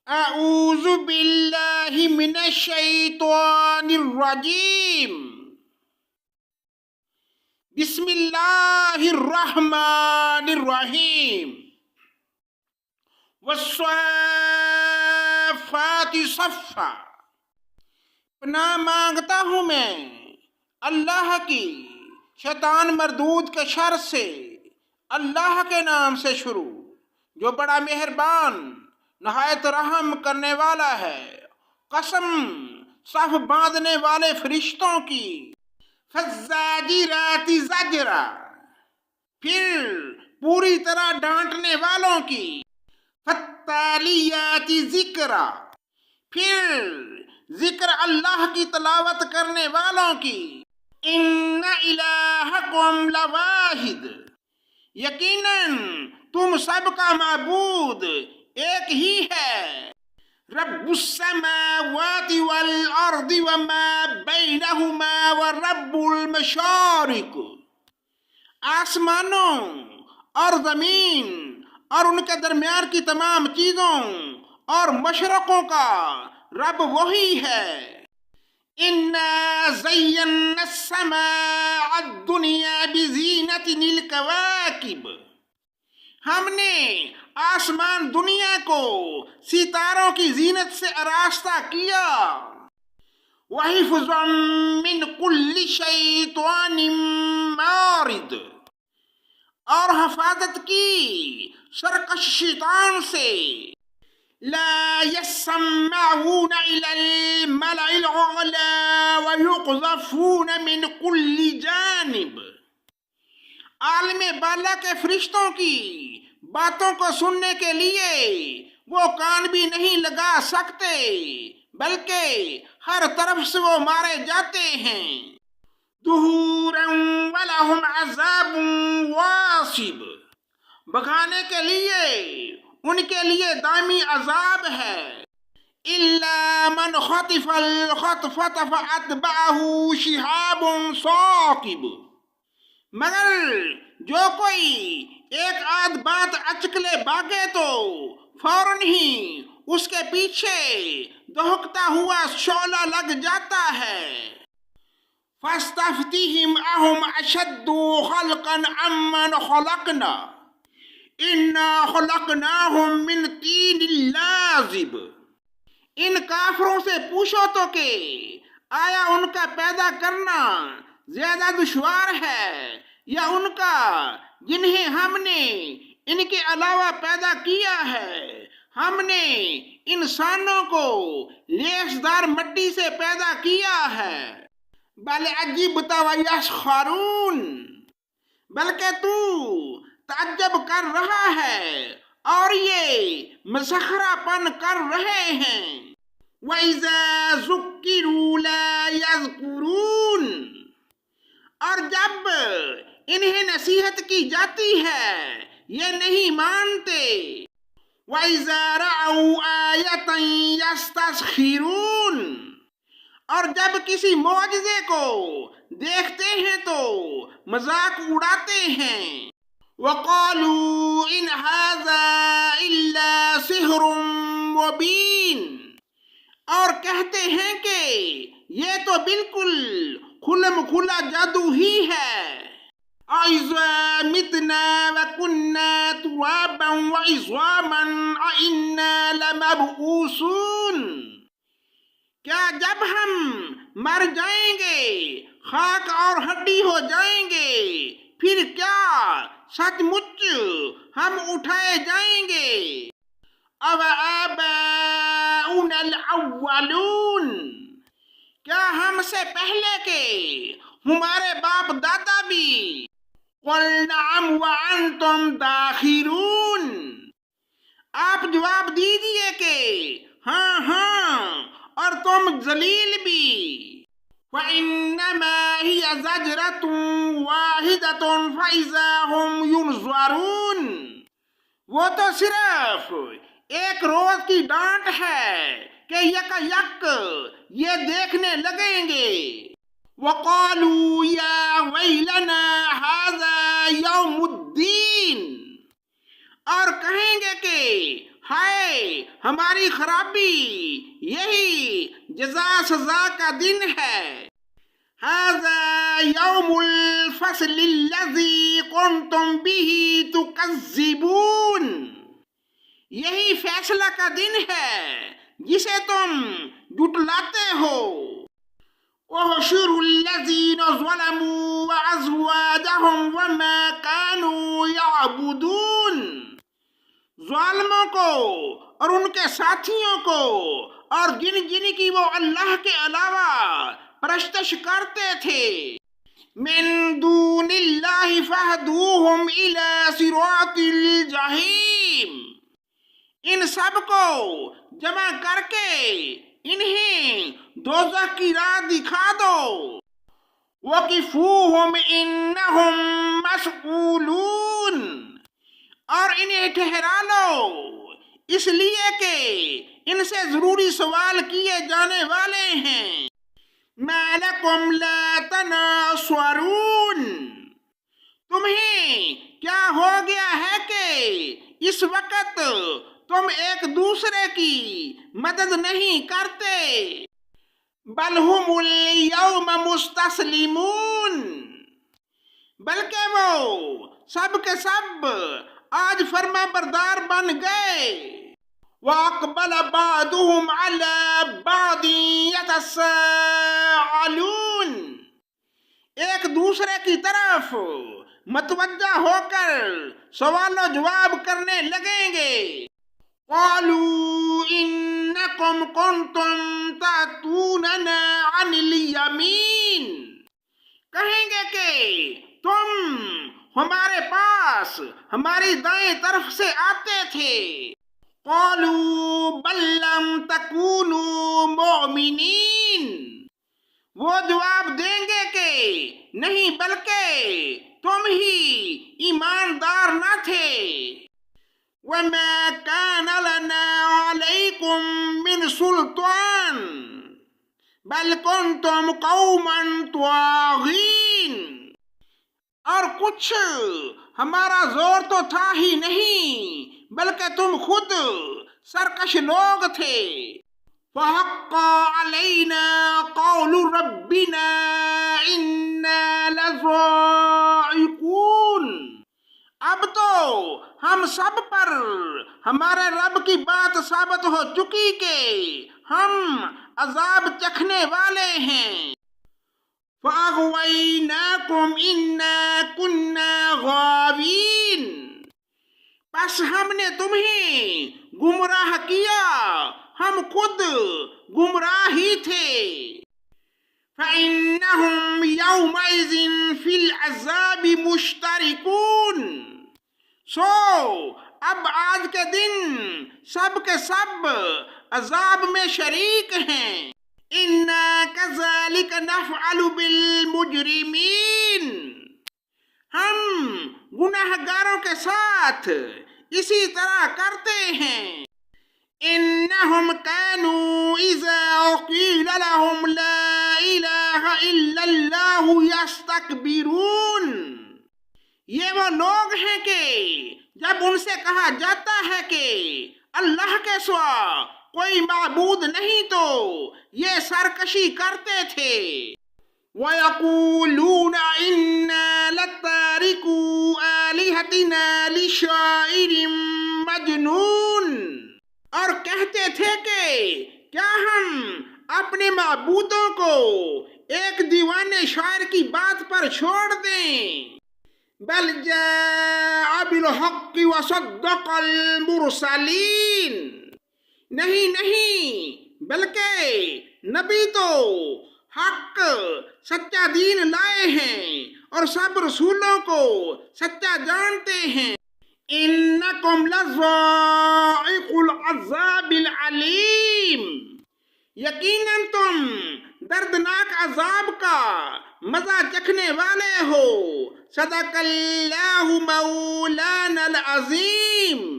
اعوذ باللہ من الشیطان الرجیم بسم اللہ الرحمن الرحیم والصافات صفا۔ پناہ مانگتا ہوں میں اللہ کی شیطان مردود کے شر سے، اللہ کے نام سے شروع جو بڑا مہربان نہایت رحم کرنے والا ہے۔ قسم صف باندھنے والے فرشتوں کی، فالزاجرات زجرا، پھر پوری طرح ڈانٹنے والوں کی، فالتالیات ذکرا، پھر ذکر اللہ کی تلاوت کرنے والوں کی، ان الہکم لواحد، یقیناً تم سب کا معبود ایک ہی ہے۔ رب السماوات والارض وما بینہما ورب المشارق، آسمانوں اور زمین اور ان کے درمیان کی تمام چیزوں اور مشرقوں کا رب وہی ہے۔ انا زینا السماء الدنیا بزینت الکواکب، ہم نے آسمان دنیا کو ستاروں کی زینت سے آراستہ کیا۔ وَحِفْظًا مِّن كُلِّ شَيْطَانٍ مَارِدٍ، اور حفاظت کی سرکش شیطان سے۔ لا يسمعون إلى الملأ الأعلى ويقذفون من كل جانب، عالم بالا کے فرشتوں کی باتوں کو سننے کے لیے وہ کان بھی نہیں لگا سکتے، بلکہ ہر طرف سے وہ مارے جاتے ہیں۔ دحورا ولہم عذاب واصب، بھگانے کے لیے ان کے لیے دائمی عذاب ہے۔ الا من خطف الخطفة فاتبعه شہاب ثاقب، مگر جو کوئی ایک آدھ بات اچکلے باگے تو فوراً ہی اس کے پیچھے دہکتا ہوا شعلہ لگ جاتا ہے۔ فاستفتہم اہم اشد خلقا امن خلقنا انا خلقناہم من طین لازب، ان کافروں سے پوچھو تو کہ آیا ان کا پیدا کرنا زیادہ دشوار ہے یا ان کا جنہیں ہم نے ان کے علاوہ پیدا کیا ہے؟ ہم نے انسانوں کو لیسدار مٹی سے پیدا کیا ہے۔ بل عجبت ویسخرون، بلکہ تو تعجب کر رہا ہے اور یہ مسخرہ پن کر رہے ہیں۔ وَإِذَا ذُكِّرُوا لَا يَذْكُرُونَ، اور جب انہیں نصیحت کی جاتی ہے یہ نہیں مانتے۔ وَإِذَا رَأَوْا آیَةً يَسْتَسْخِرُونَ، اور جب کسی معجزے کو دیکھتے ہیں تو مذاق اڑاتے ہیں۔ وَقَالُوا إِنْ هَذَا إِلَّا سِحْرٌ مُبِينٌ، اور کہتے ہیں کہ یہ تو بالکل کھلم کھلا جادو ہی ہے۔ أَإِذَا مِتْنَا وَكُنَّا تُرَابًا وَعِظَامًا أَإِنَّا لَمَبْعُوثُونَ، کیا جب ہم مر جائیں گے، خاک اور ہڈی ہو جائیں گے، پھر کیا سچ مچ ہم اٹھائے جائیں گے؟ أَوَآبَاؤُنَا الْأَوَّلُونَ، کیا ہم سے پہلے کے ہمارے باپ دادا بھی؟ قُلْ نَعَمْ وَأَنْتُمْ دَاخِرُونَ، آپ جواب دیجئے کہ ہاں ہاں اور تم ذلیل بھی۔ فَإِنَّمَا هِيَ زَجْرَةٌ وَاحِدَةٌ فَإِذَا هُمْ يُنظَرُونَ، وہ تو صرف ایک روز کی ڈانٹ ہے کہ یک یہ دیکھنے لگیں گے۔ وَقَالُوا يَا وَيْلَنَا هَذَا يَوْمُ الدِّينِ، اور کہیں گے کہ ہائے ہماری خرابی یہی جزا سزا کا دن ہے۔ هذا يوم الفصل الذي كنتم به تكذبون، یہی فیصلہ کا دن ہے جسے تم جھٹلاتے ہو۔ وَحُشِرُوا الَّذِينَ ظَلَمُوا وَأَزْوَاجَهُمْ وَمَا كَانُوا يَعْبُدُونَ، ظالموں کو اور ان کے ساتھیوں کو اور جن کی وہ اللہ کے علاوہ پرستش کرتے تھے، من دون اللہ فاہدوہم الی صراط الجحیم، ان سب کو جمع کر کے انہیں دوزخ کی راہ دکھا دو۔ وقفوہم انہم مسئولون، اور انہیں ٹھہرا لو اس لیے کہ ان سے ضروری سوال کیے جانے والے ہیں۔ ما لکم لا تناصرون، تمہیں کیا ہو گیا ہے کہ اس وقت تم ایک دوسرے کی مدد نہیں کرتے۔ بل ہم اليوم مستسلمون، بلکہ وہ سب کے سب آج فرما بردار بن گئے۔ وَأَقْبَلَ بَعْضُهُمْ عَلَى بَعْضٍ يَتَسَاءَلُونَ، ایک دوسرے کی طرف متوجہ ہو کر سوال و جواب کرنے لگیں گے۔ قَالُوا إِنَّكُمْ كُنْتُمْ تَأْتُونَنَا عَنِ الْيَمِينِ، کہیں گے کہ تم ہمارے پاس ہماری دائیں طرف سے آتے تھے۔ قَالُوا بَل لَّمْ تَكُونُوا مُؤْمِنِينَ، وہ جواب دیں گے کہ نہیں بلکہ تم ہی ایماندار نہ تھے۔ وَمَا كَانَ لَنَا عَلَيْكُمْ مِنْ سُلْطَانٍ بَلْ كُنْتُمْ قَوْمًا طَاغِينَ، اور کچھ ہمارا زور تو تھا ہی نہیں بلکہ تم خود سرکش لوگ تھے۔ فَحَقَّ عَلَيْنَا قَوْلُ رَبِّنَا إِنَّا لَذَائِقُونَ، اب تو ہم سب پر ہمارے رب کی بات ثابت ہو چکی کہ ہم عذاب چکھنے والے ہیں۔ فَأَغْوَيْنَاكُمْ إِنَّا كُنَّا غَاوِينَ، پس ہم نے تمہیں گمراہ کیا، ہم خود گمراہ ہی تھے۔ فَإِنَّهُمْ يَوْمَئِذٍ فِي الْعَذَابِ مُشْتَرِكُونَ، سو اب آج کے دن سب کے سب عذاب میں شریک ہیں۔ إِنَّا كَذَلِكَ نَفْعَلُ بِالْمُجْرِمِينَ، ہم گناہ گاروں کے ساتھ اسی طرح کرتے ہیں۔ إِنَّهُمْ كَانُوا إِذَا قِيلَ لَهُمْ لَا إِلَٰهَ إِلَّا اللَّهُ يَسْتَكْبِرُونَ، یہ وہ لوگ ہیں کہ جب ان سے کہا جاتا ہے کہ اللہ کے سوا کوئی معبود نہیں تو یہ سرکشی کرتے تھے۔ وَيَقُولُونَ إِنَّا لَتَارِكُو آلِهَتِنَا لِشَاعِرٍ مَجْنُونٍ، اور کہتے تھے کہ کیا ہم اپنے معبودوں کو ایک دیوانے شاعر کی بات پر چھوڑ دیں۔ بل جاء بالحق وصدق المرسلین، نہیں بلکہ نبی تو حق سچا دین لائے ہیں اور سب رسولوں کو سچا جانتے ہیں۔ انکم لذائق العذاب العلیم، یقیناً تم دردناک عذاب کا مزہ چکھنے والے ہو۔ صدق اللہ مولانا العظیم۔